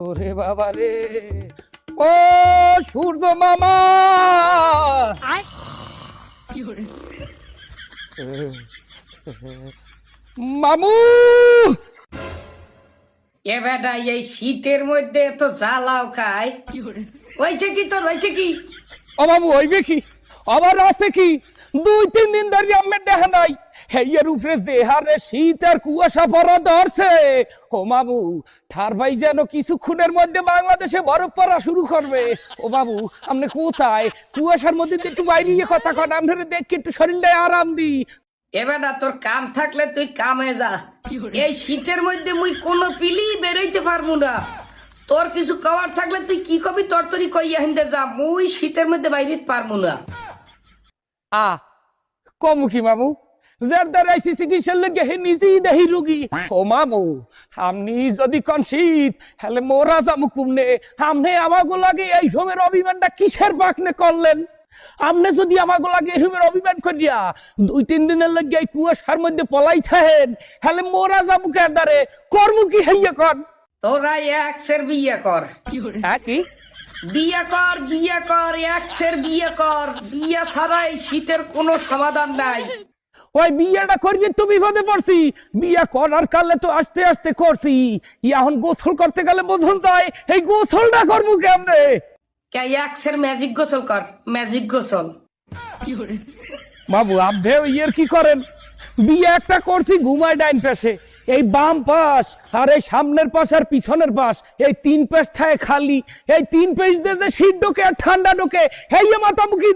ওরে বাবা রে, ও সূর্য মামা, মামু। এ বেটা এই শীতের মধ্যে এত জ্বালাও খায়, হয়েছে কি তোর, হয়েছে কি? ও মামু হইবে কি, আবার আছে কি? 2-3 দিন ধরে আমার দেখা নাই, হেইয়ের উপরে যে হারে শীত আর কুয়াশা পড়া ধরছে। ও মামু, ঠার ভাই যেন কিছুক্ষণের মধ্যে বাংলাদেশে বরফ পড়া শুরু করবে। ও বাবু, আপনি কোথায়? কুয়াশার মধ্যে দিয়ে একটু বাইরে গিয়ে কথা কন, আপনারা দেখি একটু শরীরটায় আরাম দি। এ বেটা তোর কাম থাকলে তুই কামে যা, এই শীতের মধ্যে মুই কোনো পিলি বেরোইতে পারবো না। তোর কিছু কভার থাকলে তুই কি কবি তরতরি কইয়া হিন্দে যা, মুই শীতের মধ্যে বাইরে পারবো না। কমু কি মামু, যার দ্বারা চিকিৎসার লেগে হে নিজেই দেহি রোগী। ও মামু, আপনি যদি কন শীত, হলে মোরা যাবো কুমনে। আপনি আমাগো লাগে এই সময়ের অভিমানটা কিসের বাকনে করলেন? আপনি যদি আমাগো লাগে এই সময়ের অভিমান করিয়া 2-3 দিনের লেগে এই কুয়াশার মধ্যে পলাই থাকেন, হলে মোরা যাবো কে দ্বারে কর্ম কি হইয়া কন? তোরা একসের বিয়ে কর, হ্যাঁ কি বিয়ে কর, বিয়ে কর, একসের বিয়ে কর। বিয়ে ছাড়া এই শীতের কোনো সমাধান নাই। ওই বিয়েটা করবি তো বিপদে পড়ছি। বিয়ে করার কালে তো আস্তে আস্তে করছি, এখন গোসল করতে গেলে বোঝন যায় এই গোসলটা করবো কেমনে? কে একসের ম্যাজিক গোসল কর, ম্যাজিক গোসল। বাবু আপনি ইয়ের কি করেন? বিয়ে একটা করছি ঘুমায় ডাইন পাশে, এই বাম পাশ আর এই সামনের পাশ আর পিছনের পাশ, এই 3 পাশ থাকে খালি। এই 3 পাশ দিয়ে যে শীত ঢোকে আর ঠান্ডা ঢোকে, হেই মাথামুখি